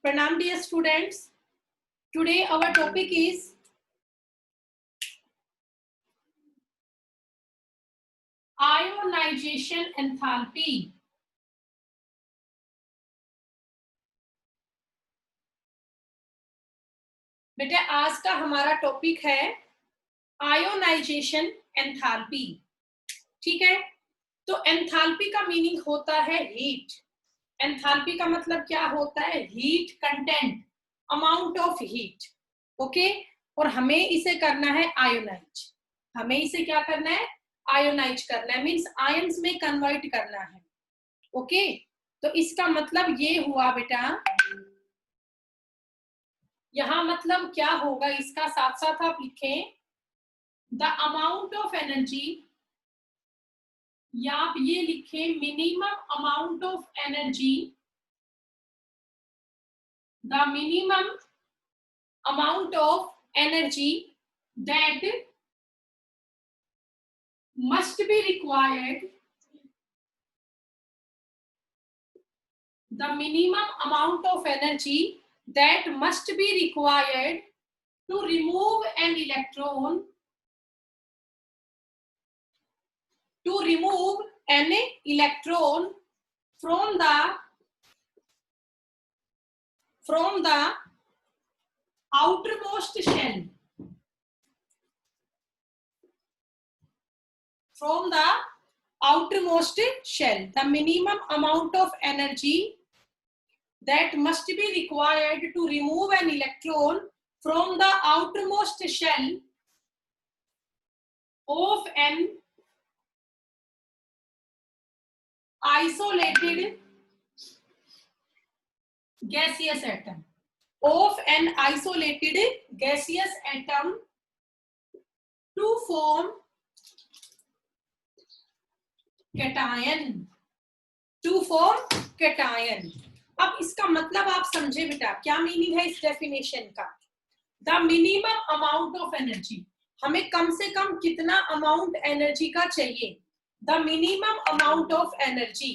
Pranam dear students. Today our topic is ionization enthalpy. बेटा आज का हमारा टॉपिक है आयोनाइजेशन एंथैल्पी। ठीक है, तो एंथैल्पी का मीनिंग होता है हीट। एंथैल्पी का मतलब क्या होता है? Heat content, amount of heat. Okay, और हमें इसे करना है आयोनाइज। हमें इसे क्या करना है? आयोनाइज करना है, मीन्स आयंस में कन्वर्ट करना है। ओके, तो इसका मतलब ये हुआ बेटा, यहां मतलब क्या होगा इसका साथ साथ आप लिखें द अमाउंट ऑफ एनर्जी, या आप ये लिखें minimum amount of energy, the minimum amount of energy that must be required, the minimum amount of energy that must be required to remove an electron, from the outermost shell, from the outermost shell, the minimum amount of energy that must be required to remove an electron from the outermost shell of an isolated gaseous atom, of an isolated gaseous atom to form cation, to form cation। अब इसका मतलब आप समझे बेटा, क्या meaning है इस definition का? The minimum amount of energy, हमें कम से कम कितना अमाउंट एनर्जी का चाहिए? The minimum amount of energy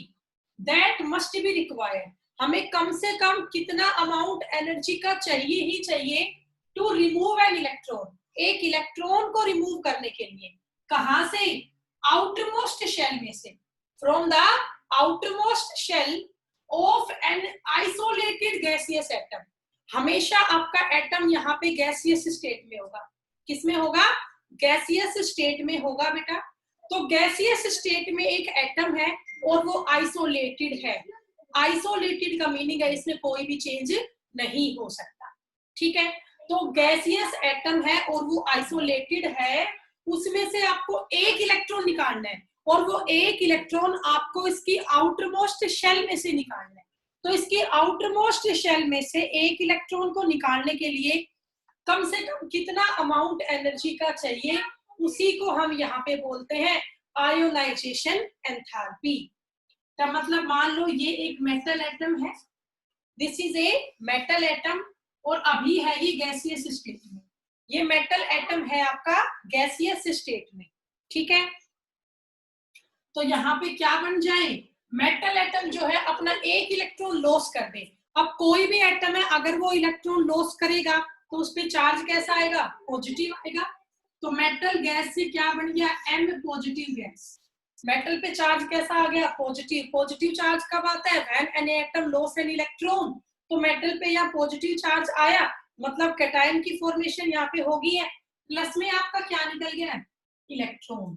that must be required, हमें कम से कम कितना अमाउंट एनर्जी का चाहिए ही चाहिए टू रिमूव एन इलेक्ट्रॉन, एक इलेक्ट्रॉन को रिमूव करने के लिए। कहां से? आउटरमोस्ट शेल में से, from the outermost shell of an isolated gaseous atom. हमेशा आपका एटम यहाँ पे गैसियस स्टेट में होगा। किसमें होगा? गैसियस स्टेट में होगा बेटा। तो गैसियस स्टेट में एक एटम है और वो आइसोलेटेड है। आइसोलेटेड का मीनिंग है इसमें कोई भी चेंज नहीं हो सकता। ठीक है, तो गैसियस एटम है और वो आइसोलेटेड है, उसमें से आपको एक इलेक्ट्रॉन निकालना है और वो एक इलेक्ट्रॉन आपको इसकी आउटरमोस्ट शेल में से निकालना है। तो इसकी आउटरमोस्ट शेल में से एक इलेक्ट्रॉन को निकालने के लिए कम से कम कितना अमाउंट एनर्जी का चाहिए, उसी को हम यहाँ पे बोलते हैं आयोनाइजेशन एंथैल्पी। का मतलब मान लो ये एक मेटल एटम है, this is a metal atom, और अभी है ये गैसियस स्टेट में। ये मेटल एटम है आपका गैसियस स्टेट में। ठीक है, तो यहाँ पे क्या बन जाए? मेटल एटम जो है अपना एक इलेक्ट्रॉन लॉस कर दे। अब कोई भी एटम है, अगर वो इलेक्ट्रॉन लॉस करेगा तो उस पर चार्ज कैसा आएगा? पॉजिटिव आएगा। तो मेटल गैस से क्या बन गया? M positive gas. मेटल पे चार्ज कैसा आ गया? पॉजिटिव। पॉजिटिव चार्ज कब आता है? When an atom loss an electron. तो मेटल पे यहाँ पॉजिटिव चार्ज आया, मतलब कैटायन की फॉर्मेशन यहाँ पे होगी है। प्लस में आपका क्या निकल गया? इलेक्ट्रॉन।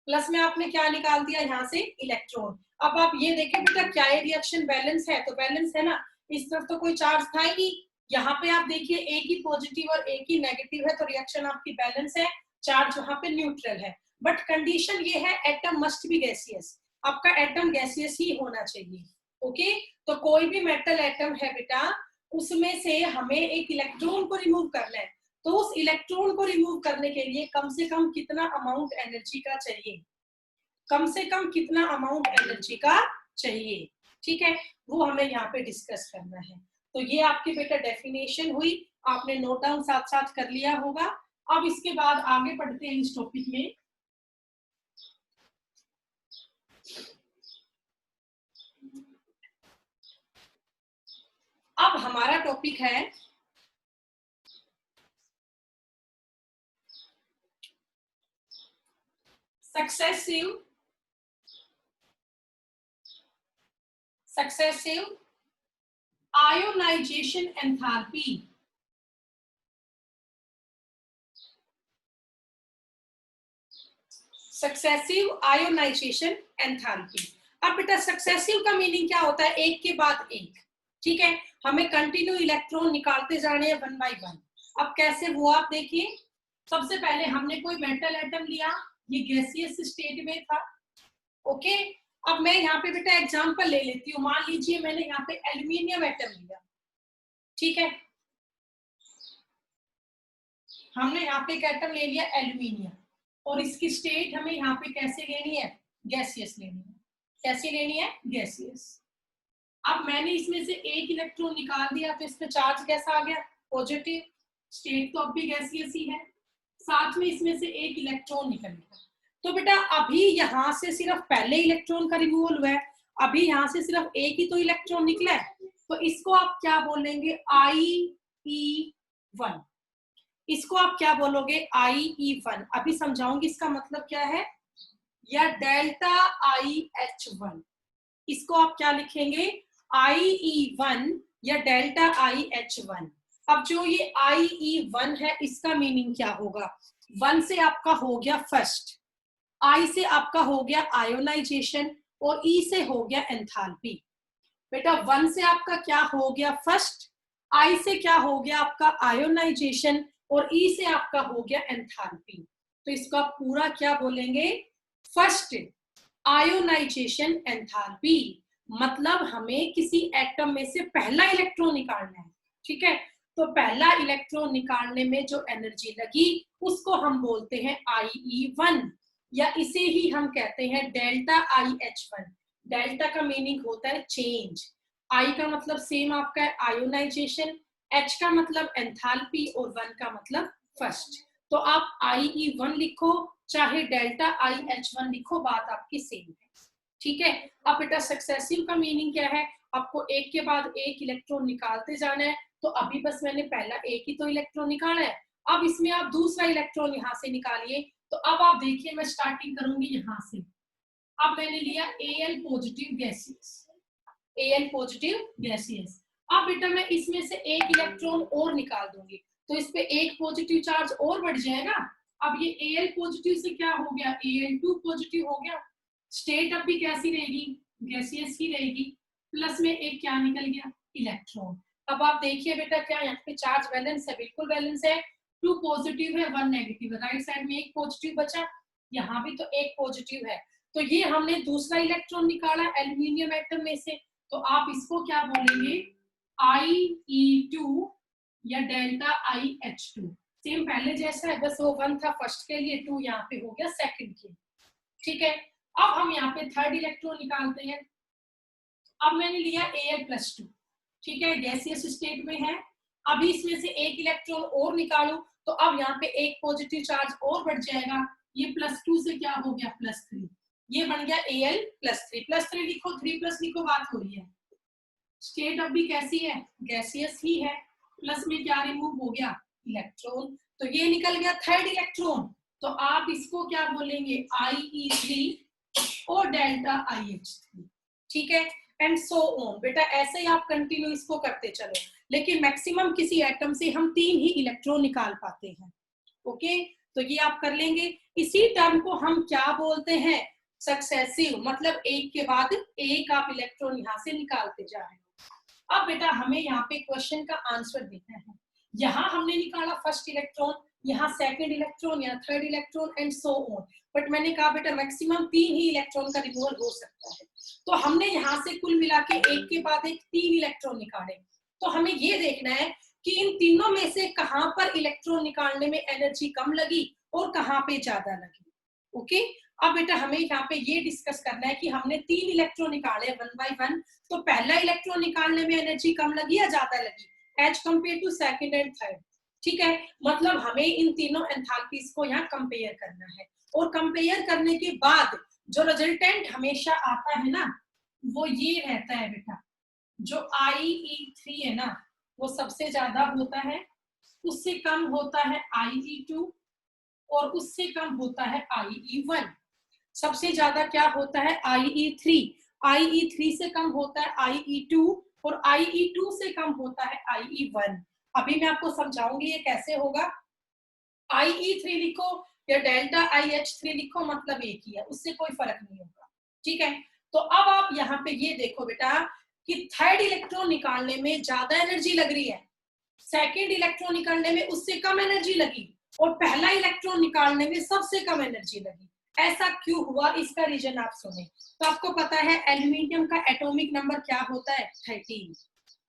प्लस में आपने क्या निकाल दिया? यहाँ से इलेक्ट्रॉन। अब आप ये देखें बेटा, क्या ये रिएक्शन बैलेंस है? तो बैलेंस है ना, इस तरफ तो कोई चार्ज था ही नहीं। यहाँ पे आप देखिए एक ही पॉजिटिव और एक ही नेगेटिव है, तो रिएक्शन आपकी बैलेंस है, चार्ज वहां पे न्यूट्रल है। बट कंडीशन ये है एटम मस्ट बी गैसियस, आपका एटम गैसियस ही होना चाहिए। ओके, तो कोई भी मेटल एटम है बेटा, उसमें से हमें एक इलेक्ट्रॉन को रिमूव करना है। तो उस इलेक्ट्रॉन को रिमूव करने के लिए कम से कम कितना अमाउंट एनर्जी का चाहिए? कम से कम कितना अमाउंट एनर्जी का चाहिए? ठीक है, वो हमें यहाँ पे डिस्कस करना है। तो ये आपकी बेटा डेफिनेशन हुई, आपने नोट डाउन साथ साथ कर लिया होगा। अब इसके बाद आगे बढ़ते हैं इस टॉपिक में। अब हमारा टॉपिक है successive ionisation enthalpy. Successive ionisation enthalpy. अब बेटा सक्सेसिव का मीनिंग क्या होता है? एक के बाद एक, ठीक है। हमें कंटिन्यू इलेक्ट्रॉन निकालते जाने हैं वन बाय वन। अब कैसे वो आप देखिए। सबसे पहले हमने कोई मेटल एटम लिया, ये गैसियस स्टेट में था, ओके। अब मैं यहाँ पे बेटा एग्जांपल ले लेती हूँ। मान लीजिए मैंने यहाँ पे एल्यूमिनियम एटम लिया, ठीक है। हमने यहाँ पे एक एटम ले लिया एल्यूमिनियम, और इसकी स्टेट हमें यहाँ पे कैसे लेनी है? गैसियस लेनी है। कैसे लेनी है? गैसियस। अब मैंने इसमें से एक इलेक्ट्रॉन निकाल दिया, तो इसमें चार्ज कैसा आ गया? पॉजिटिव। स्टेट तो अब भी गैसियस ही है, साथ में इसमें से एक इलेक्ट्रॉन निकल गया। तो बेटा अभी यहाँ से सिर्फ पहले इलेक्ट्रॉन का रिमूवल हुआ है, अभी यहाँ से सिर्फ एक ही तो इलेक्ट्रॉन निकला है, तो इसको आप क्या बोलेंगे? IE1। इसको आप क्या बोलोगे? IE1। अभी समझाऊंगी इसका मतलब क्या है। या डेल्टा IH1, इसको आप क्या लिखेंगे? IE1 या डेल्टा IH1। अब जो ये IE1 है, इसका मीनिंग क्या होगा? 1 से आपका हो गया फर्स्ट, I से आपका हो गया आयोनाइजेशन, और E से हो गया एंथैल्पी। बेटा 1 से आपका क्या हो गया? फर्स्ट। I से क्या हो गया? आपका आयोनाइजेशन, और E से आपका हो गया एंथैल्पी। तो इसको आप पूरा क्या बोलेंगे? First ionization enthalpy. मतलब हमें किसी एटम में से पहला इलेक्ट्रॉन निकालना है, ठीक है। तो पहला इलेक्ट्रॉन निकालने में जो एनर्जी लगी उसको हम बोलते हैं IE1, या इसे ही हम कहते हैं डेल्टा IH1। डेल्टा का मीनिंग होता है चेंज। I का मतलब सेम आपका है आयोनाइजेशन, H का मतलब एंथैल्पी, और 1 का मतलब फर्स्ट। तो आप IE1 लिखो चाहे डेल्टा IH1 लिखो, बात आपकी सेम है, ठीक है। अब बेटा सक्सेसिव का मीनिंग क्या है? आपको एक के बाद एक इलेक्ट्रॉन निकालते जाना है। तो अभी बस मैंने पहला एक ही तो इलेक्ट्रॉन निकाला है, अब इसमें आप दूसरा इलेक्ट्रॉन यहाँ से निकालिए। तो अब आप देखिए, मैं स्टार्टिंग करूंगी यहाँ से। अब मैंने लिया Al positive gaseous, Al positive gaseous. अब बेटा मैं इसमें से एक इलेक्ट्रॉन और निकाल दूंगी, तो इस पे एक पॉजिटिव चार्ज और बढ़ जाएगा। अब ये Al पॉजिटिव से क्या हो गया? Al2 पॉजिटिव हो गया। स्टेट अब भी कैसी रहेगी? गैसियस ही रहेगी। प्लस में एक क्या निकल गया? इलेक्ट्रॉन। अब आप देखिए बेटा, क्या यहाँ पे चार्ज बैलेंस है? बिल्कुल बैलेंस है। 2 पॉजिटिव है, 1 नेगेटिव है। राइट साइड में एक पॉजिटिव बचा, यहाँ भी तो एक पॉजिटिव है। तो ये हमने दूसरा इलेक्ट्रॉन निकाला एल्यूमिनियम एटम में से, तो आप इसको क्या बोलेंगे? IE2 या डेल्टा IH2। सेम पहले जैसा है, बस वो 1 था फर्स्ट के लिए, 2 यहाँ पे हो गया सेकंड के, ठीक है। अब हम यहाँ पे थर्ड इलेक्ट्रॉन निकालते हैं। अब मैंने लिया Al+2, ठीक है, गैसियस स्टेट में है। अभी इसमें से एक इलेक्ट्रॉन और निकालू, तो अब यहाँ पे एक पॉजिटिव चार्ज और बढ़ जाएगा। ये +2 से क्या हो गया? +3। ये बन गया Al+3। +3 लिखो, 3+ लिखो, बात हो रही है। स्टेट अब भी कैसी है? गैसियस ही है। प्लस में क्या रिमूव हो गया? इलेक्ट्रॉन। तो ये निकल गया थर्ड इलेक्ट्रॉन। तो आप इसको क्या बोलेंगे? IE3 और डेल्टा IH3, ठीक है। And so on. बेटा ऐसे ही आप कंटिन्यू इसको करते चलो, लेकिन मैक्सिमम किसी एटम से हम 3 ही इलेक्ट्रॉन निकाल पाते हैं, ओके। तो ये आप कर लेंगे। इसी टर्म को हम क्या बोलते हैं? सक्सेसिव। मतलब एक के बाद एक आप इलेक्ट्रॉन यहाँ से निकालते जा रहे हो। अब बेटा हमें यहाँ पे क्वेश्चन का आंसर देना है। यहाँ हमने निकाला फर्स्ट इलेक्ट्रॉन, यहाँ सेकंड इलेक्ट्रॉन, यहाँ third electron, and so on. But मैंने कहा बेटा मैक्सिमम 3 ही इलेक्ट्रॉन का रिमूवल हो सकता है। तो हमने यहाँ से कुल मिला के एक के बाद एक 3 इलेक्ट्रॉन निकाले। तो हमें ये देखना है कि इन तीनों में से कहाँ पर इलेक्ट्रॉन निकालने में एनर्जी कम लगी और कहाँ पे ज्यादा लगी, ओके। अब बेटा हमें यहाँ पे ये डिस्कस करना है कि हमने 3 इलेक्ट्रॉन निकाले 1 by 1, तो पहला इलेक्ट्रॉन निकालने में एनर्जी कम लगी या ज्यादा लगी as compare to second and third, ठीक है। मतलब हमें इन तीनों एंथैल्पीज को यहाँ कंपेयर करना है, और कंपेयर करने के बाद जो रिजल्टेंट हमेशा आता है ना, वो ये रहता है बेटा, जो IE3 है ना, वो सबसे ज्यादा होता है, उससे कम होता है IE2 और उससे कम होता है IE1। सबसे ज्यादा क्या होता है IE3, IE3 से कम होता है IE2 और IE2 से कम होता है IE1। अभी मैं आपको समझाऊंगी ये कैसे होगा। IE3 लिखो या डेल्टा IH3 लिखो, मतलब एक ही है, उससे कोई फर्क नहीं होगा। ठीक है, तो अब आप यहाँ पे ये देखो बेटा कि थर्ड इलेक्ट्रॉन निकालने में ज्यादा एनर्जी लग रही है, सेकेंड इलेक्ट्रॉन निकालने में उससे कम एनर्जी लगी और पहला इलेक्ट्रॉन निकालने में सबसे कम एनर्जी लगी। ऐसा क्यों हुआ, इसका रीजन आप सुने। तो आपको पता है एल्यूमिनियम का एटॉमिक नंबर क्या होता है 13।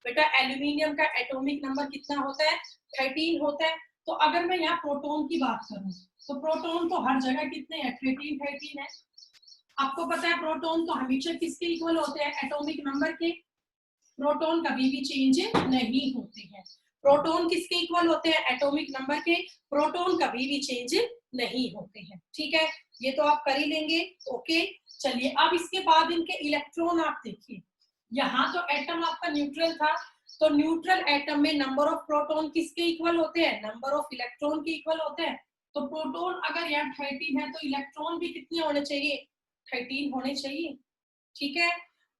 बेटा एल्यूमिनियम का एटॉमिक नंबर कितना होता है 13 होता है। तो अगर मैं यहाँ प्रोटॉन की बात करूं तो प्रोटॉन तो हर जगह कितने हैं 13 है। आपको पता है प्रोटॉन तो हमेशा किसके इक्वल होते हैं एटॉमिक नंबर के। प्रोटॉन कभी भी चेंज नहीं होते हैं। प्रोटॉन किसके इक्वल होते हैं एटॉमिक नंबर के। प्रोटॉन कभी भी चेंज नहीं होते हैं। ठीक है, ये तो आप कर ही लेंगे। ओके, चलिए अब इसके बाद इनके इलेक्ट्रॉन आप देखिए। यहाँ तो एटम आपका न्यूट्रल था, तो न्यूट्रल एटम में नंबर ऑफ प्रोटॉन किसके इक्वल होते हैं नंबर ऑफ इलेक्ट्रॉन के इक्वल होते हैं। तो प्रोटॉन अगर यहाँ 13 है तो इलेक्ट्रॉन भी कितने होने चाहिए 13 होने चाहिए। ठीक है,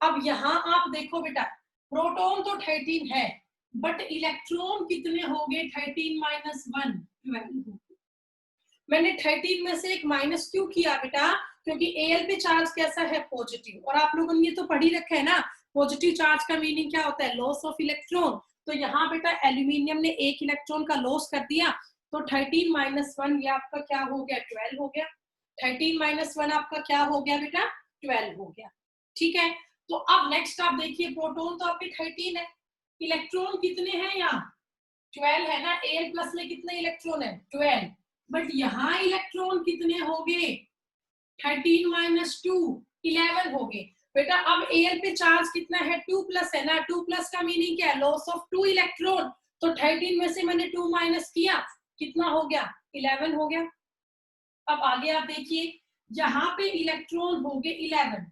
अब यहाँ आप देखो बेटा प्रोटॉन तो 13 है बट इलेक्ट्रॉन कितने हो गए 13 माइनस 1 12। मैंने 13 में से एक माइनस क्यों किया बेटा, क्योंकि Al पे चार्ज कैसा है पॉजिटिव, और आप लोगों ने ये तो पढ़ ही रखा है ना पॉजिटिव चार्ज का मीनिंग क्या होता है लॉस ऑफ इलेक्ट्रॉन। तो यहाँ बेटा एल्यूमिनियम ने एक इलेक्ट्रॉन का लॉस कर दिया, तो 13 माइनस 1 ये आपका क्या हो गया 12 हो गया। 13 माइनस 1 आपका क्या हो गया बेटा 12 हो गया। ठीक है, तो अब नेक्स्ट आप देखिए प्रोटॉन तो आपके 13 है, इलेक्ट्रॉन कितने हैं यहाँ 12 है ना। Al प्लस में कितने इलेक्ट्रॉन है 12, बट यहाँ इलेक्ट्रॉन कितने हो गए 13 माइनस 2 11 हो गए। बेटा अब Al पे चार्ज कितना है 2 प्लस है ना, 2 प्लस का मीनिंग क्या है लॉस ऑफ 2 इलेक्ट्रॉन। तो 13 में से मैंने 2 माइनस किया कितना हो गया 11 हो गया। अब आगे आप देखिए यहाँ पे इलेक्ट्रॉन हो गए 11।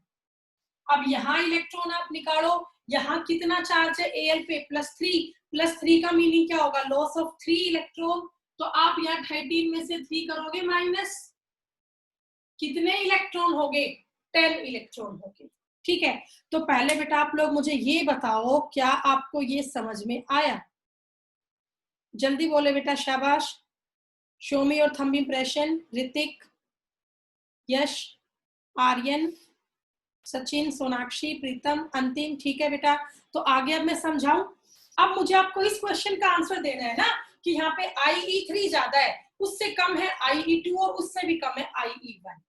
अब यहाँ इलेक्ट्रॉन आप निकालो, यहाँ कितना चार्ज है Al पे +3 का मीनिंग क्या होगा लॉस ऑफ 3 इलेक्ट्रॉन। तो आप यहाँ 13 में से 3 करोगे माइनस, कितने इलेक्ट्रॉन हो गए 10 इलेक्ट्रॉन हो गए। ठीक है, तो पहले बेटा आप लोग मुझे ये बताओ क्या आपको ये समझ में आया, जल्दी बोले बेटा शाबाश। Show me your thumb impression. Hrithik, Yash, Aryan, Sachin, Sonakshi, Pritam, अंतिम। ठीक है बेटा, तो आगे अब मैं समझाऊं। अब मुझे आपको इस क्वेश्चन का आंसर देना है ना कि यहाँ पे IE3 ज्यादा है, उससे कम है IE2 और उससे भी कम है IE1।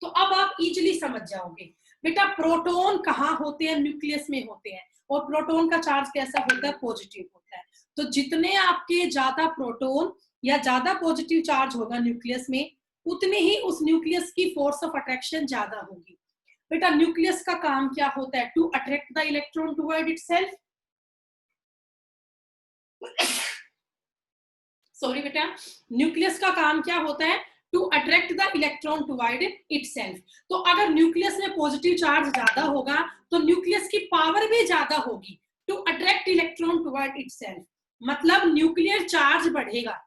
तो अब आप इजीली समझ जाओगे बेटा प्रोटॉन कहाँ होते हैं न्यूक्लियस में होते हैं, और प्रोटॉन का चार्ज कैसा होता है पॉजिटिव होता है। तो जितने आपके ज्यादा प्रोटॉन या ज्यादा पॉजिटिव चार्ज होगा न्यूक्लियस में, उतने ही उस न्यूक्लियस की फोर्स ऑफ अट्रैक्शन ज्यादा होगी। बेटा न्यूक्लियस का काम क्या होता है to attract the electron toward itself. Sorry बेटा, न्यूक्लियस का काम क्या होता है to attract the electron toward itself. तो अगर न्यूक्लियस में पॉजिटिव चार्ज ज्यादा होगा तो न्यूक्लियस की पावर भी ज्यादा होगी to attract electron toward itself, मतलब न्यूक्लियर चार्ज बढ़ेगा।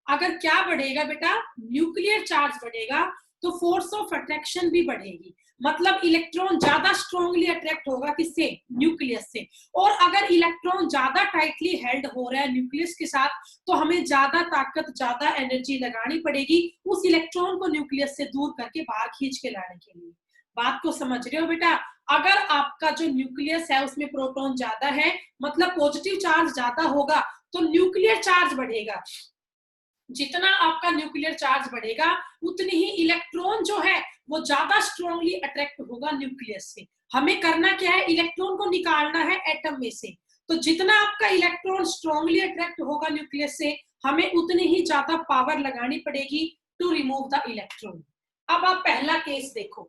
अगर क्या बढ़ेगा बेटा न्यूक्लियर चार्ज बढ़ेगा तो फोर्स ऑफ अट्रैक्शन भी बढ़ेगी, मतलब इलेक्ट्रॉन ज्यादा स्ट्रांगली अट्रैक्ट होगा किससे न्यूक्लियस से। और अगर इलेक्ट्रॉन ज्यादा टाइटली हेल्ड हो रहा है न्यूक्लियस के साथ तो हमें ज्यादा ताकत ज्यादा एनर्जी लगानी पड़ेगी उस इलेक्ट्रॉन को न्यूक्लियस से दूर करके बाहर खींच के लाने के लिए। बात को समझ रहे हो बेटा, अगर आपका जो न्यूक्लियस है उसमें प्रोटॉन ज्यादा है मतलब पॉजिटिव चार्ज ज्यादा होगा तो न्यूक्लियर चार्ज बढ़ेगा। जितना आपका न्यूक्लियर चार्ज बढ़ेगा उतनी ही इलेक्ट्रॉन जो है वो ज्यादा स्ट्रांगली अट्रैक्ट होगा न्यूक्लियस से। हमें करना क्या है इलेक्ट्रॉन को निकालना है एटम में से। तो जितना आपका इलेक्ट्रॉन स्ट्रांगली अट्रैक्ट होगा न्यूक्लियस से हमें उतनी ही ज्यादा पावर लगानी पड़ेगी टू रिमूव द इलेक्ट्रॉन। अब आप पहला केस देखो,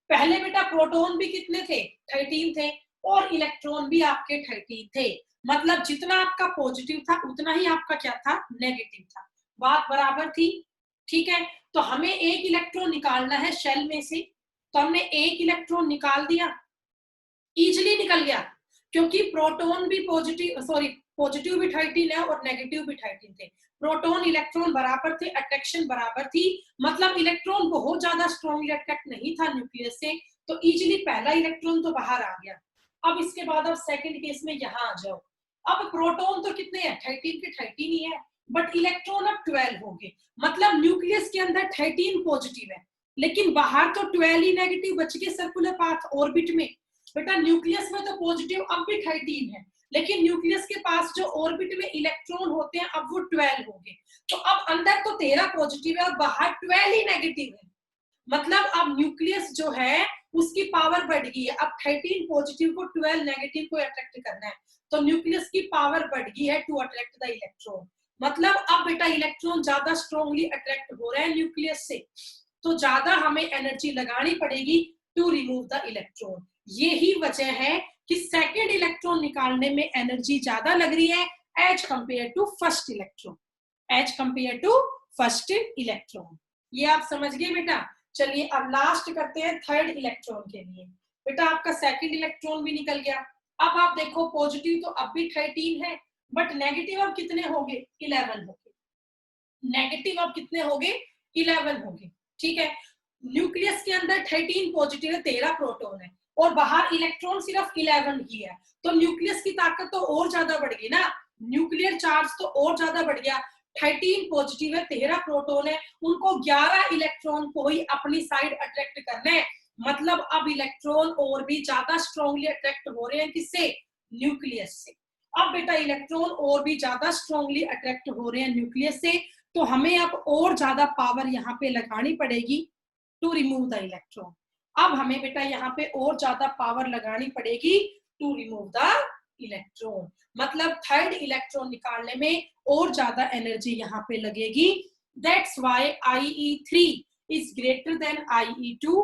पहले बेटा प्रोटॉन भी कितने थे 13 थे और इलेक्ट्रॉन भी आपके 13 थे, मतलब जितना आपका पॉजिटिव था उतना ही आपका क्या था नेगेटिव था। बात बराबर थी। ठीक है, तो हमें एक इलेक्ट्रॉन निकालना है शेल में से, तो हमने एक इलेक्ट्रॉन निकाल दिया, इजीली निकल गया क्योंकि प्रोटॉन भी पॉजिटिव पॉजिटिव भी 13 है और नेगेटिव भी 13 थे। प्रोटॉन इलेक्ट्रॉन बराबर थे, अट्रैक्शन बराबर थी, मतलब इलेक्ट्रॉन बहुत ज्यादा स्ट्रॉन्गली अट्रैक्ट नहीं था न्यूक्लियस से, तो इजीली पहला इलेक्ट्रॉन तो बाहर आ गया। अब इसके बाद अब सेकंड केस में यहाँ आ जाओ। अब प्रोटॉन तो कितने हैं, 13 के 13 ही है, बट इलेक्ट्रॉन अब 12 हो गए, मतलब न्यूक्लियस के अंदर 13 पॉजिटिव है, लेकिन बाहर तो 12 ही नेगेटिव बच गए सर्कुलर पाथ ऑर्बिट में। बेटा न्यूक्लियस में तो पॉजिटिव अब भी 13 है, लेकिन न्यूक्लियस के पास जो ऑर्बिट में इलेक्ट्रॉन होते हैं अब वो 12 हो गए। तो अब अंदर तो 13 पॉजिटिव है और बाहर 12 ही नेगेटिव है, मतलब अब न्यूक्लियस जो है उसकी पावर बढ़ गई है। अब 13 पॉजिटिव को 12 नेगेटिव को अट्रैक्ट करना है, तो न्यूक्लियस की पावर बढ़ गई है टू अट्रैक्ट द इलेक्ट्रॉन। मतलब अब बेटा इलेक्ट्रॉन ज्यादा स्ट्रॉन्गली अट्रैक्ट हो रहे हैं न्यूक्लियस से, तो ज्यादा हमें एनर्जी लगानी पड़ेगी टू रिमूव द इलेक्ट्रॉन। यही वजह है कि सेकेंड इलेक्ट्रॉन निकालने में एनर्जी ज्यादा लग रही है as compare to first electron, as compare to first electron. ये आप समझ गए बेटा। चलिए अब लास्ट करते हैं थर्ड इलेक्ट्रॉन के लिए। बेटा आपका सेकंड इलेक्ट्रॉन भी निकल गया। अब आप देखो पॉजिटिव तो अब भी 13 है, बट नेगेटिव अब कितने हो गए, 11 हो गए। नेगेटिव अब कितने हो गए, 11 हो गए। ठीक है, न्यूक्लियस के अंदर 13 पॉजिटिव है, 13 प्रोटॉन है, और बाहर इलेक्ट्रॉन सिर्फ 11 ही है, तो न्यूक्लियस की ताकत तो और ज्यादा बढ़ गई ना, न्यूक्लियर चार्ज तो और ज्यादा बढ़ गया। 13 पॉजिटिव है, 13 प्रोटॉन है, उनको 11 इलेक्ट्रॉन को ही अपनी साइड अट्रैक्ट करना है, मतलब अब इलेक्ट्रॉन और भी ज्यादा स्ट्रॉन्गली अट्रैक्ट हो रहे हैं, किससे, न्यूक्लियस से। अब बेटा इलेक्ट्रॉन और भी ज्यादा स्ट्रॉन्गली अट्रैक्ट हो रहे हैं न्यूक्लियस से, तो हमें अब और ज्यादा पावर यहाँ पे लगानी पड़ेगी टू रिमूव द इलेक्ट्रॉन। अब हमें बेटा यहाँ पे और ज्यादा पावर लगानी पड़ेगी टू रिमूव द इलेक्ट्रॉन, मतलब थर्ड इलेक्ट्रॉन निकालने में और ज्यादा एनर्जी यहाँ पे लगेगी। That's why IE3 is greater than IE2,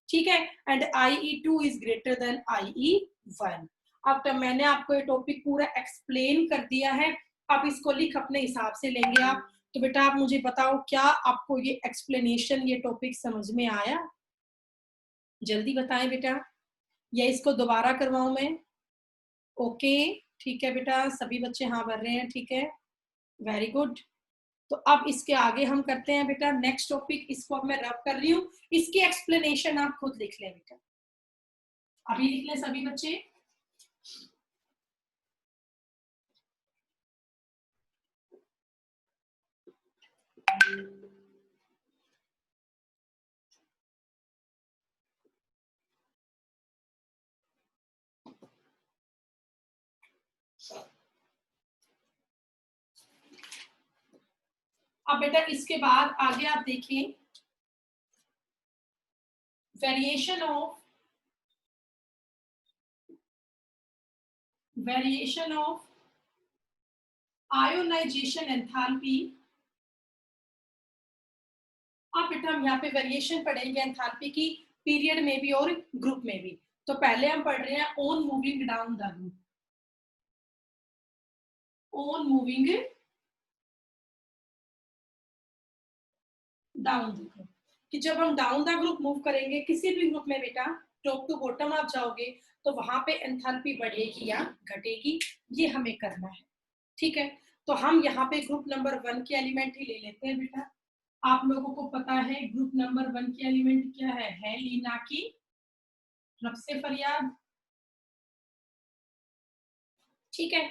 ठीक है, and IE2 is greater than IE1। अब तो मैंने आपको ये टॉपिक पूरा एक्सप्लेन कर दिया है, अब इसको लिख अपने हिसाब से लेंगे आप। तो बेटा आप मुझे बताओ क्या आपको ये एक्सप्लेनेशन, ये टॉपिक समझ में आया, जल्दी बताएं बेटा, या इसको दोबारा करवाऊं मैं। ओके ठीक है बेटा, सभी बच्चे हाँ भर रहे हैं, ठीक है, वेरी गुड। तो अब इसके आगे हम करते हैं बेटा नेक्स्ट टॉपिक, इसको अब मैं रब कर रही हूँ, इसकी एक्सप्लेनेशन आप खुद लिख लें बेटा, अभी लिख लें सभी बच्चे। अब बेटा इसके बाद आगे आप देखिए, वेरिएशन ऑफ आयोनाइजेशन एंथैल्पी। अब बेटा हम यहाँ पे वेरिएशन पढ़ेंगे एंथैल्पी की, पीरियड में भी और ग्रुप में भी। तो पहले हम पढ़ रहे हैं on moving down the group, on moving down the group, कि जब हम डाउन द ग्रुप मूव करेंगे किसी भी ग्रुप में बेटा, टॉप टू बॉटम आप जाओगे तो वहां पे एंथैल्पी बढ़ेगी या घटेगी, ये हमें करना है। ठीक है, तो हम यहाँ पे ग्रुप नंबर 1 के एलिमेंट ही ले लेते हैं बेटा। आप लोगों को पता है ग्रुप नंबर 1 के एलिमेंट क्या है लीना की, रब से फरियाद। ठीक है,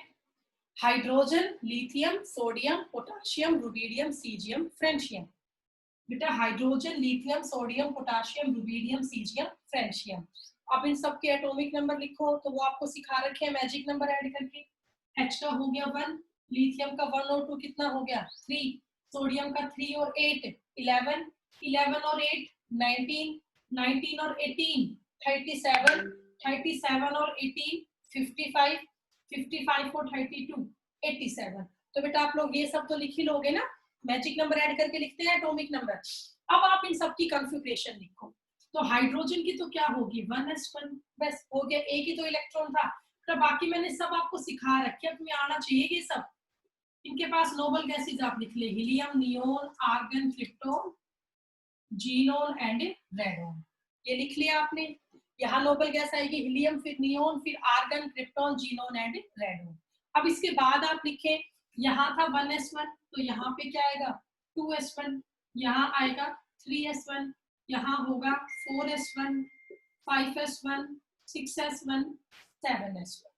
hydrogen, lithium, sodium, potassium, rubidium, caesium, francium. बेटा hydrogen, lithium, sodium, potassium, rubidium, caesium, francium. अब इन सब के एटॉमिक नंबर लिखो, तो वो आपको सिखा रखे हैं मैजिक नंबर ऐड करके। H का हो गया 1, लिथियम का 1 और 2 कितना हो गया 3, सोडियम का 3 और 8 11, 11 और 8 19, 19 और 18 37, 37 और 18 55, 55 और 32 87। तो बेटा आप लोग ये सब तो लिख ही लोगे ना, मैजिक नंबर ऐड करके लिखते हैं एटॉमिक नंबर। अब आप इन सब की कॉन्फ़िगरेशन लिखो। तो हाइड्रोजन की तो क्या होगी 1s1, बस हो गया, एक ही तो इलेक्ट्रॉन था। तो बाकी मैंने सब आपको सिखा रखे, तुम्हें आना चाहिए ये सब। इनके पास नोबल गैसेज आप लिख ले, helium, neon, argon, krypton, xenon and radon, ये लिख लिया आपने। यहाँ नोबल गैस आएगी हीलियम, फिर नियोन, फिर argon, krypton, xenon and radon. अब इसके बाद आप लिखें, यहाँ था 1s1, तो यहाँ पे क्या आएगा 2s1, यहाँ आएगा 3s1, यहाँ होगा 4s1, 5s1, 6s1, 7s1।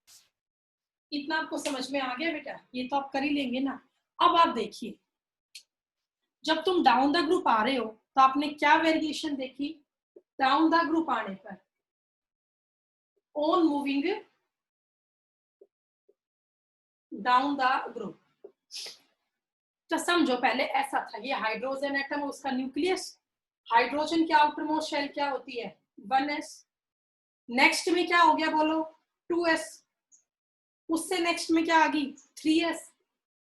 इतना आपको समझ में आ गया बेटा? ये तो आप कर ही लेंगे ना। अब आप देखिए, जब तुम डाउन द ग्रुप आ रहे हो तो आपने क्या वेरिएशन देखी? डाउन द ग्रुप आने पर on moving down the group, तो समझो पहले ऐसा था, ये हाइड्रोजन एटम उसका न्यूक्लियस, हाइड्रोजन की आउटर मोस्ट शेल क्या होती है 1s, नेक्स्ट में क्या हो गया बोलो 2s, उससे नेक्स्ट में क्या आ गई 3s,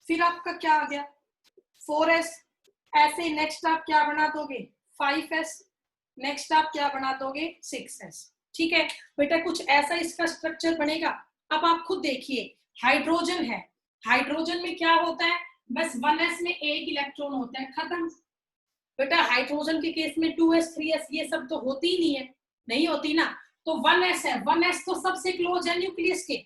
फिर आपका क्या आ गया 4s, ऐसे नेक्स्ट आप क्या बना दोगे 5s, नेक्स्ट आप क्या बना दोगे 6s। ठीक है बेटा, कुछ ऐसा इसका स्ट्रक्चर बनेगा। अब आप खुद देखिए, हाइड्रोजन है, हाइड्रोजन में क्या होता है, बस 1s में एक इलेक्ट्रॉन होता है, खत्म। बेटा हाइड्रोजन के केस में 2s 3s ये सब तो होती ही नहीं है, नहीं होती ना, तो 1s है, 1s तो सबसे क्लोज है न्यूक्लियस के।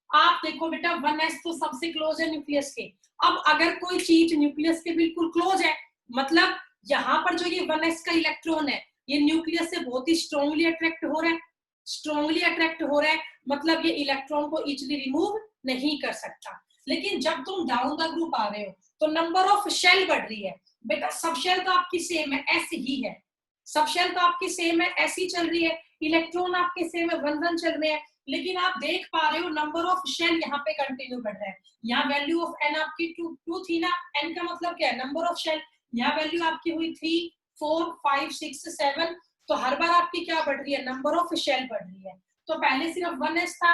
आप देखो बेटा 1s तो सबसे क्लोज है न्यूक्लियस के। अब अगर कोई चीज न्यूक्लियस के बिल्कुल क्लोज है, मतलब यहाँ पर जो ये 1s का इलेक्ट्रॉन है ये न्यूक्लियस से बहुत ही स्ट्रांगली अट्रैक्ट हो रहा है, स्ट्रांगली अट्रैक्ट हो रहा है, मतलब ये इलेक्ट्रॉन को इजीली रिमूव नहीं कर सकता। लेकिन जब तुम डाउन द ग्रुप आ रहे हो तो नंबर ऑफ शेल बढ़ रही है। बेटा सब शेल तो आपकी सेम है, ऐसी ही है, सब शेल तो आपकी सेम है, ऐसी चल रही है, इलेक्ट्रॉन आपके सेम है, 1 1 चल रहे हैं, लेकिन आप देख पा रहे हो नंबर ऑफ शेल यहाँ पे कंटिन्यू बढ़ रहा है। यहाँ वैल्यू ऑफ एन आपकी 2 थी ना, एन का मतलब क्या है नंबर ऑफ शेल, यहाँ वैल्यू आपकी हुई 3 4 5 6 7, तो हर बार आपकी क्या बढ़ रही है नंबर ऑफ शेल बढ़ रही है। तो पहले सिर्फ 1s था,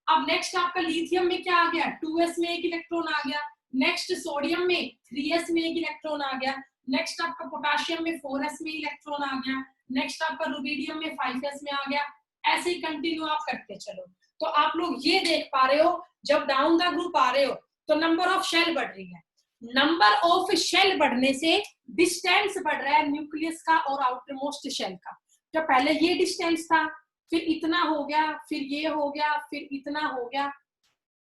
अब नेक्स्ट आपका लिथियम में क्या आ गया 2s में एक इलेक्ट्रॉन आ गया, नेक्स्ट सोडियम में 3s में एक इलेक्ट्रॉन आ गया, नेक्स्ट आपका पोटाशियम में 4s में इलेक्ट्रॉन आ गया, नेक्स्ट आपका रुबीडियम में 5s में आ गया, ऐसे ही कंटिन्यू आप करते चलो। तो आप लोग ये देख पा रहे हो जब डाउन द ग्रुप आ रहे हो तो नंबर ऑफ शेल बढ़ रही है, नंबर ऑफ शेल बढ़ने से डिस्टेंस बढ़ रहा है न्यूक्लियस का और आउटर मोस्ट शेल का। तो पहले ये डिस्टेंस था, फिर इतना हो गया, फिर ये हो गया, फिर इतना हो गया,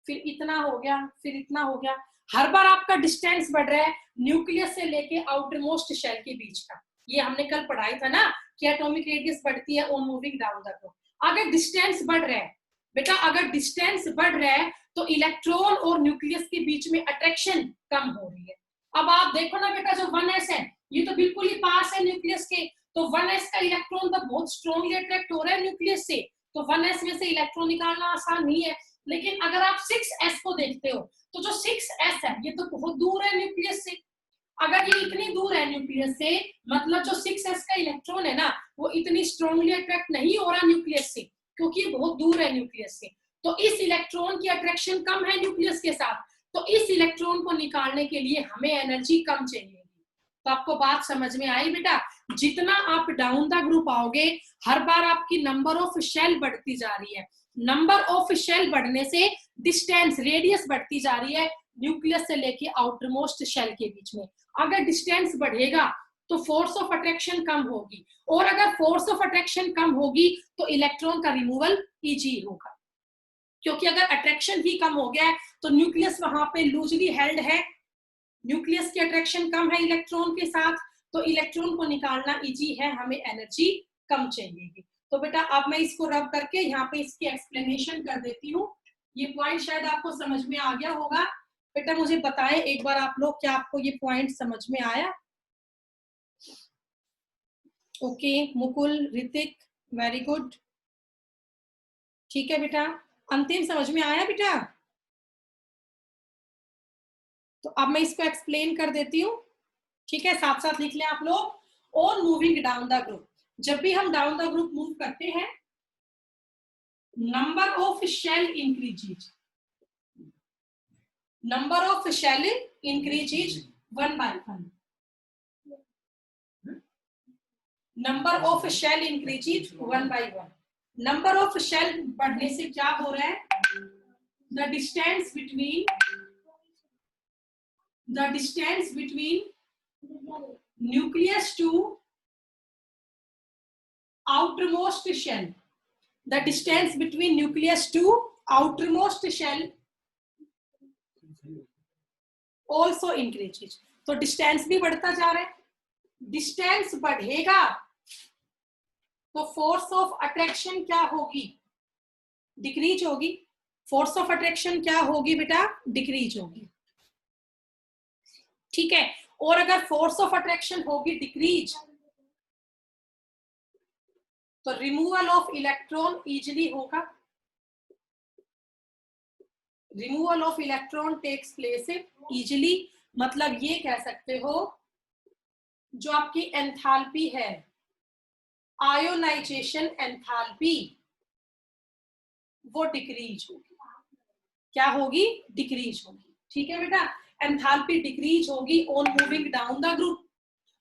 फिर इतना हो गया, फिर इतना हो गया, हर बार आपका डिस्टेंस बढ़ रहा है न्यूक्लियस से लेके आउटर मोस्ट शेल के बीच का। ये हमने कल पढ़ाई था ना कि एटॉमिक रेडियस बढ़ती है on moving down the group. अगर डिस्टेंस बढ़ रहा है बेटा, अगर डिस्टेंस बढ़ रहा है तो इलेक्ट्रॉन और न्यूक्लियस के बीच में अट्रैक्शन कम हो रही है। अब आप देखो ना बेटा, जो 1s है ये तो बिल्कुल ही पास है न्यूक्लियस के, तो 1s का इलेक्ट्रॉन तो बहुत स्ट्रांगली अट्रैक्ट हो रहा है न्यूक्लियस से, तो 1s में से इलेक्ट्रॉन निकालना आसान नहीं है। लेकिन अगर आप 6s को देखते हो तो जो 6s है ये तो बहुत दूर है न्यूक्लियस से, अगर ये इतनी दूर है न्यूक्लियस से मतलब जो 6s का इलेक्ट्रॉन है ना वो इतनी स्ट्रांगली अट्रैक्ट नहीं हो रहा न्यूक्लियस से, क्योंकि ये बहुत दूर है न्यूक्लियस से, तो इस इलेक्ट्रॉन की अट्रैक्शन कम है न्यूक्लियस के साथ, तो इस इलेक्ट्रॉन को निकालने के लिए हमें एनर्जी कम चाहिए। तो आपको बात समझ में आई बेटा, जितना आप डाउन द ग्रुप आओगे हर बार आपकी नंबर ऑफ शेल बढ़ती जा रही है, नंबर ऑफ शेल बढ़ने से डिस्टेंस रेडियस बढ़ती जा रही है न्यूक्लियस से लेके आउटर मोस्ट शेल के बीच में। अगर डिस्टेंस बढ़ेगा तो फोर्स ऑफ अट्रैक्शन कम होगी, और अगर फोर्स ऑफ अट्रैक्शन कम होगी तो इलेक्ट्रॉन का रिमूवल इजी होगा, क्योंकि अगर अट्रैक्शन ही कम हो गया है तो न्यूक्लियस वहां पे लूजली हेल्ड है, न्यूक्लियस की अट्रैक्शन कम है इलेक्ट्रॉन के साथ, तो इलेक्ट्रॉन को निकालना इजी है, हमें एनर्जी कम चाहिए। तो बेटा अब मैं इसको रब करके यहाँ पे इसकी एक्सप्लेनेशन कर देती हूँ, ये पॉइंट शायद आपको समझ में आ गया होगा। बेटा मुझे बताएं एक बार आप लोग, क्या आपको ये पॉइंट समझ में आया? Okay Mukul, Hrithik, very good, ठीक है बेटा, अंतिम समझ में आया बेटा? तो अब मैं इसको एक्सप्लेन कर देती हूँ, ठीक है, साथ साथ लिख लें आप लोग। On moving down the group, जब भी हम डाउन द ग्रुप मूव करते हैं number of shell increases, number of shell increases 1 by 1, number of shell increases 1 by 1। Number of shell बढ़ने से क्या हो रहा है, the distance between nucleus to outermost shell, the distance between nucleus to outermost shell also increases. तो distance भी बढ़ता जा रहा है, डिस्टेंस बढ़ेगा तो फोर्स ऑफ अट्रैक्शन क्या होगी, डिक्रीज होगी। फोर्स ऑफ अट्रैक्शन क्या होगी बेटा, डिक्रीज होगी, ठीक है। और अगर फोर्स ऑफ अट्रैक्शन होगी डिक्रीज तो रिमूवल ऑफ इलेक्ट्रॉन इजिली होगा, removal of electron takes place easily. मतलब ये कह सकते हो जो आपकी एंथैल्पी है, आयोनाइजेशन एंथैल्पी, वो डिक्रीज होगी। क्या होगी, डिक्रीज होगी, ठीक है बेटा। एंथैल्पी डिक्रीज होगी on moving down the group.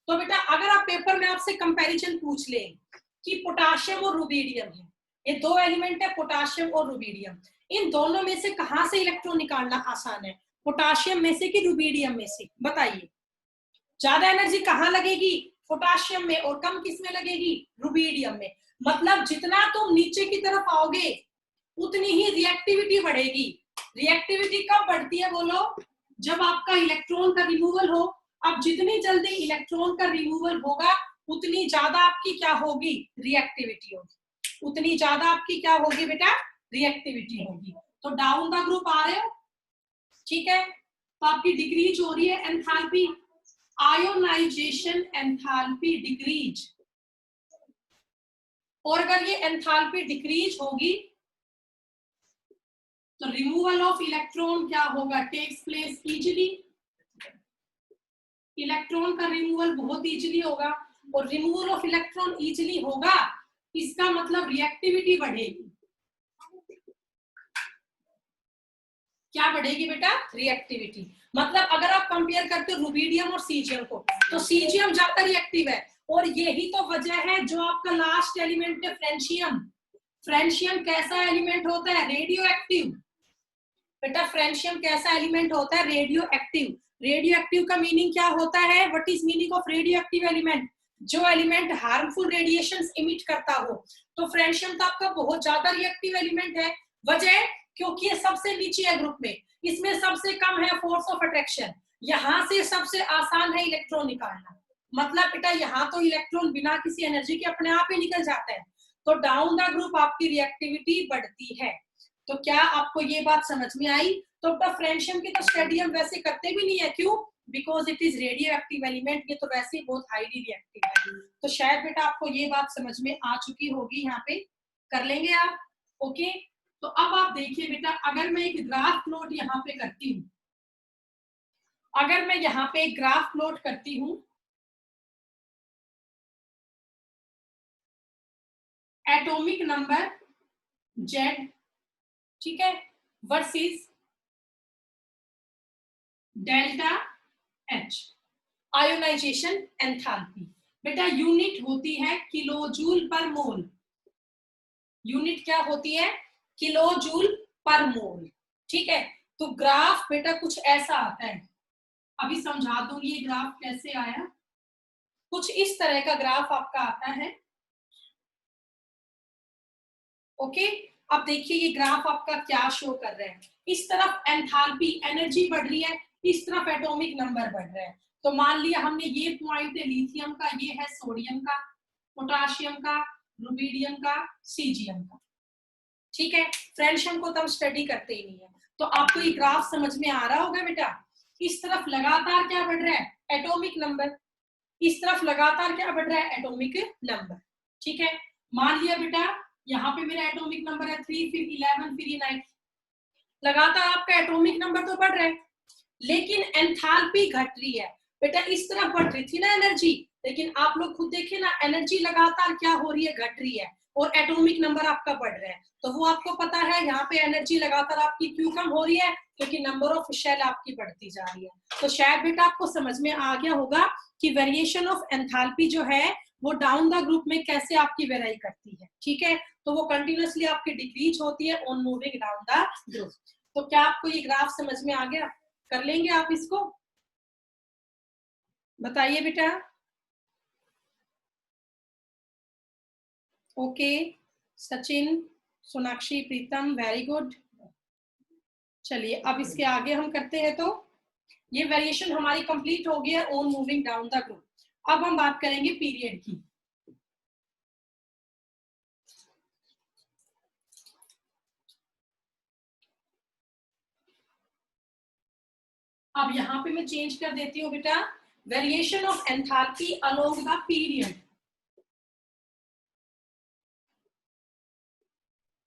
तो बेटा अगर आप पेपर में आपसे कंपैरिजन पूछ ले कि पोटाशियम और रुबीडियम है, ये दो एलिमेंट है पोटाशियम और रुबीडियम, इन दोनों में से कहां से इलेक्ट्रॉन निकालना आसान है, पोटाशियम में से कि रुबीडियम में से, बताइए। ज्यादा एनर्जी कहां लगेगी, पोटाशियम में, और कम किस में लगेगी, रुबीडियम में। मतलब जितना तुम नीचे की तरफ आओगे उतनी ही रिएक्टिविटी बढ़ेगी। रिएक्टिविटी कब बढ़ती है बोलो, जब आपका इलेक्ट्रॉन का रिमूवल हो। अब जितनी जल्दी इलेक्ट्रॉन का रिमूवल होगा उतनी ज्यादा आपकी क्या होगी, रिएक्टिविटी होगी, उतनी ज्यादा आपकी क्या होगी बेटा, रिएक्टिविटी होगी। तो डाउन द ग्रुप आ रहे हो, ठीक है। तो आपकी डिक्रीज हो रही है एंथैल्पी, आयोनाइजेशन एंथैल्पी डिक्रीज। और अगर ये एंथैल्पी डिक्रीज होगी तो रिमूवल ऑफ इलेक्ट्रॉन क्या होगा, टेक्स प्लेस इजिली। इलेक्ट्रॉन का रिमूवल बहुत इजिली होगा, और रिमूवल ऑफ इलेक्ट्रॉन इजिली होगा इसका मतलब रिएक्टिविटी बढ़ेगी। क्या बढ़ेगी बेटा, रिएक्टिविटी। मतलब अगर आप कंपेयर करते हो रुबीडियम और सीजियम को, तो सीजियम ज्यादा रिएक्टिव है, और यही तो वजह है जो आपका लास्ट एलिमेंट है फ्रेंशियम। फ्रेंशियम कैसा एलिमेंट होता है, रेडियो एक्टिव। बेटा फ्रेंशियम कैसा एलिमेंट होता है, रेडियो एक्टिव। रेडियो एक्टिव का मीनिंग क्या होता है, what is meaning of radio active element, जो एलिमेंट हार्मफुल रेडिएशंस इमिट करता हो। तो फ्रेंशियम तो आपका बहुत ज्यादा रिएक्टिव एलिमेंट है, वजह क्योंकि ये सबसे नीचे है ग्रुप में, इसमें सबसे कम है फोर्स ऑफ अट्रैक्शन, यहाँ से सबसे आसान है इलेक्ट्रॉन निकालना। मतलब बेटा यहाँ तो इलेक्ट्रॉन बिना किसी एनर्जी के अपने आप ही निकल जाता है। तो डाउन द ग्रुप आपकी रिएक्टिविटी बढ़ती है। तो क्या आपको ये बात समझ में आई। तो बेटा फ्रेंशियम की तो स्टडी हम वैसे करते भी नहीं है, क्यों, because it is radio active element, ये तो वैसे ही बहुत हाईली रिएक्टिव है। तो शायद बेटा आपको ये बात समझ में आ चुकी होगी, यहाँ पे कर लेंगे आप, ओके। तो अब आप देखिए बेटा, अगर मैं एक ग्राफ प्लॉट यहाँ पे करती हूँ, अगर मैं यहाँ पे एक ग्राफ प्लॉट करती हूँ, एटॉमिक नंबर Z, ठीक है, versus delta H, ionisation enthalpy. बेटा यूनिट होती है किलोजूल पर मोल, यूनिट क्या होती है, किलोजूल पर मोल, ठीक है। तो ग्राफ बेटा कुछ ऐसा आता है, अभी समझा दूंगी ये ग्राफ कैसे आया। कुछ इस तरह का ग्राफ आपका आता है, ओके। अब देखिए ये ग्राफ आपका क्या शो कर रहा है, इस तरफ एंथैल्पी एनर्जी बढ़ रही है, इस तरफ एटॉमिक नंबर बढ़ रहा है। तो मान लिया हमने ये पॉइंट है लिथियम का, ये है सोडियम का, पोटाशियम का, रुबीडियम का, सीजियम का, ठीक है। फ्रेंशियम को तो हम स्टडी करते ही नहीं है। तो आपको ये ग्राफ समझ में आ रहा होगा बेटा, इस तरफ लगातार क्या बढ़ रहा है, एटॉमिक नंबर, इस तरफ लगातार क्या बढ़ रहा है, एटॉमिक नंबर, ठीक है। मान लिया बेटा यहाँ पे मेरा एटॉमिक नंबर है 3, फिर 11, फिर 9, लगातार आपका एटॉमिक नंबर तो बढ़ रहा है, लेकिन एंथैल्पी घट रही है। बेटा इस तरफ बढ़ रही थी ना एनर्जी, लेकिन आप लोग खुद देखें ना, एनर्जी लगातार क्या हो रही है, घट रही है, और एटॉमिक नंबर आपका बढ़ रहा है। तो वो आपको पता है यहाँ पे एनर्जी लगातार आपकी क्यों कम हो रही है, क्योंकि नंबर ऑफ शेल आपकी बढ़ती जा रही है। तो शायद बेटा आपको समझ में आ गया होगा कि वेरिएशन ऑफ एंथैल्पी जो है वो डाउन द ग्रुप में कैसे आपकी वेराई करती है, ठीक है। तो वो कंटिन्यूअसली आपकी डिक्रीज होती है on moving down the group. तो क्या आपको ये ग्राफ समझ में आ गया, कर लेंगे आप इसको, बताइए बेटा। ओके, सचिन, सोनाक्षी, प्रीतम, वेरी गुड, चलिए अब इसके आगे हम करते हैं। तो ये वेरिएशन हमारी कंप्लीट हो गई है on moving down the group. अब हम बात करेंगे पीरियड की। अब यहाँ पे मैं चेंज कर देती हूँ बेटा, variation of enthalpy along the period,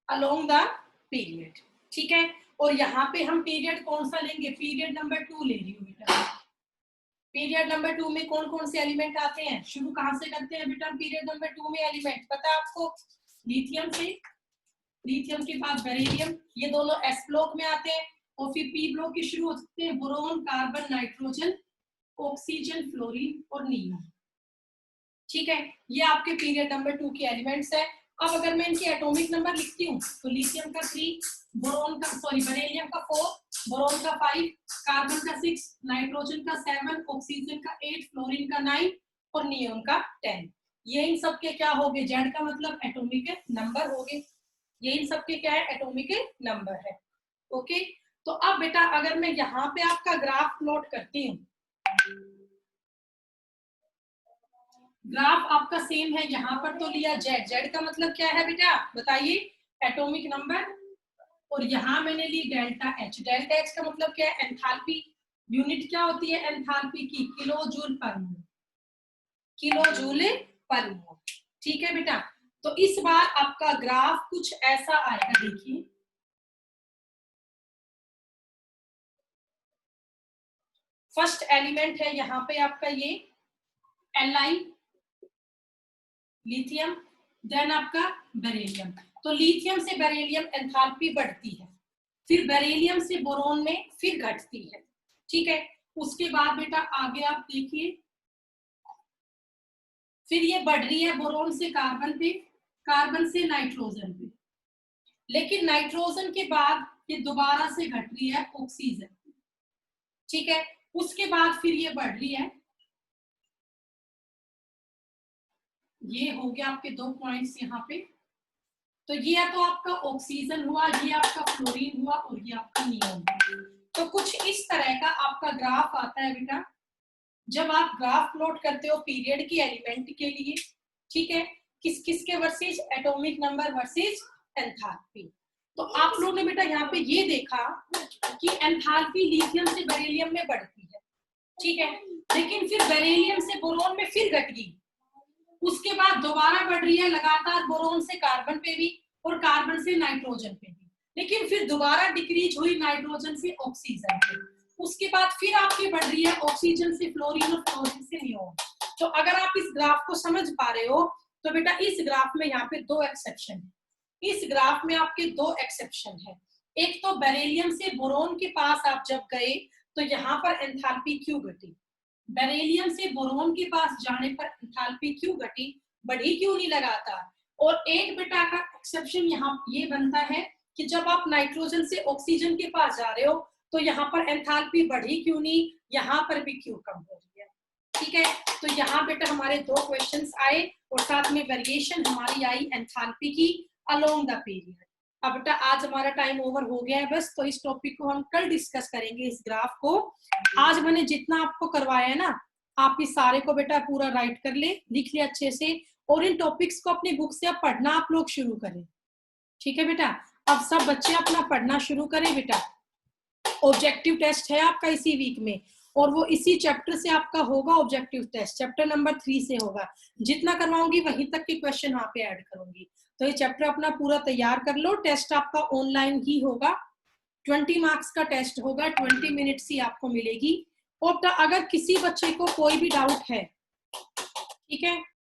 along the period, ठीक है। और यहाँ पे हम पीरियड कौन सा लेंगे, पीरियड नंबर 2 ले रही हूँ बेटा। पीरियड नंबर 2 में कौन कौन से एलिमेंट आते हैं, शुरू कहाँ से करते हैं बेटा पीरियड नंबर 2 में एलिमेंट, पता है आपको, लिथियम से, लिथियम के बाद बेरिलियम, ये दोनों एस ब्लॉक में आते हैं। और फिर पी ब्लॉक के शुरू होते हैं boron, carbon, nitrogen, oxygen, fluorine और नियोन, ठीक है। ये आपके पीरियड नंबर 2 के एलिमेंट्स है। अब अगर मैं इनके एटॉमिक नंबर लिखती हूँ तो लिथियम का 3, बोरोन का बेरिलियम का 4, बोरोन का 5, कार्बन का 6, नाइट्रोजन का 7, ऑक्सीजन का 8, फ्लोरीन का 9 और नियोन का 10। ये इन सब के क्या हो गए, जेड का मतलब एटॉमिक नंबर हो गए। ये इन सब के क्या है, एटॉमिक नंबर है। ओके, तो अब बेटा अगर मैं यहाँ पे आपका ग्राफ प्लॉट करती हूँ, ग्राफ आपका सेम है, यहाँ पर तो लिया जेड, जेड का मतलब क्या है बेटा बताइए, एटॉमिक नंबर। और यहाँ मैंने ली डेल्टा एच, डेल्टा एच का मतलब क्या है, एंथैल्पी। यूनिट क्या होती है एंथैल्पी की, किलो जूल पर मोल, किलो जूल पर मोल, ठीक है बेटा। तो इस बार आपका ग्राफ कुछ ऐसा आएगा, देखिए फर्स्ट एलिमेंट है यहाँ पे आपका ये Li, लिथियम, देन आपका बेरिलियम। तो लिथियम से बेरिलियम एंथैल्पी बढ़ती है, फिर बेरिलियम से बोरोन में फिर घटती है, ठीक है। उसके बाद बेटा आगे आप देखिए, फिर ये बढ़ रही है बोरोन से कार्बन पे, कार्बन से नाइट्रोजन पे, लेकिन नाइट्रोजन के बाद ये दोबारा से घट रही है ऑक्सीजन, ठीक है। उसके बाद फिर ये बढ़ रही है, ये हो गया आपके 2 पॉइंट्स यहाँ पे। तो ये तो आपका ऑक्सीजन हुआ, ये आपका फ्लोरीन हुआ और ये आपका नियोन। तो कुछ इस तरह का आपका ग्राफ आता है बेटा जब आप ग्राफ प्लॉट करते हो पीरियड की एलिमेंट के लिए, ठीक है, किस किस के versus, atomic number versus enthalpy. तो आप लोगों ने बेटा यहाँ पे ये देखा कि एंथैल्पी लिथियम से बेरिलियम में बढ़ती है, ठीक है, लेकिन फिर बेरिलियम से बोरोन में फिर घट गई, उसके बाद दोबारा बढ़ रही है लगातार बोरोन से कार्बन पे भी और कार्बन से नाइट्रोजन पे भी, लेकिन फिर दोबारा डिक्रीज हुई नाइट्रोजन से ऑक्सीजन पे, उसके बाद फिर आपकी बढ़ रही है ऑक्सीजन से फ्लोरीन और फ्लोरीन से नियोन। तो अगर आप इस ग्राफ को समझ पा रहे हो तो बेटा इस ग्राफ में यहाँ पे 2 एक्सेप्शन है, इस ग्राफ में आपके 2 एक्सेप्शन है। एक तो बेरिलियम से बोरोन के पास आप जब गए तो यहाँ पर एंथैल्पी क्यों घटी, बेरिलियम से बोरोन के पास जाने पर एंथैल्पी क्यों घटी, बढ़ी क्यों नहीं लगातार। और एक बेटा का एक्सेप्शन यहाँ ये बनता है कि जब आप नाइट्रोजन से ऑक्सीजन के पास जा रहे हो तो यहाँ पर एंथैल्पी बढ़ी क्यों नहीं, यहाँ पर भी क्यों कम हो रही है, ठीक है। तो यहाँ बेटा हमारे 2 क्वेश्चंस आए और साथ में वेरिएशन हमारी आई एंथैल्पी की अलोंग द पीरियड। अब बेटा आज हमारा टाइम ओवर हो गया है बस, तो इस टॉपिक को हम कल डिस्कस करेंगे, इस ग्राफ को। आज मैंने जितना आपको करवाया है ना, आप इस सारे को बेटा पूरा राइट कर ले, लिख ले अच्छे से, और इन टॉपिक्स को अपनी बुक से अब पढ़ना आप लोग शुरू करें, ठीक है बेटा। अब सब बच्चे अपना पढ़ना शुरू करें बेटा। ऑब्जेक्टिव टेस्ट है आपका इसी वीक में, और वो इसी चैप्टर से आपका होगा ऑब्जेक्टिव टेस्ट, चैप्टर नंबर 3 से होगा। जितना करवाऊंगी वहीं तक के क्वेश्चन वहां पे ऐड करूंगी, तो ये चैप्टर अपना पूरा तैयार कर लो। टेस्ट आपका ऑनलाइन ही होगा, 20 मार्क्स का टेस्ट होगा, 20 मिनट्स ही आपको मिलेगी। और अगर किसी बच्चे को कोई भी डाउट है, ठीक है,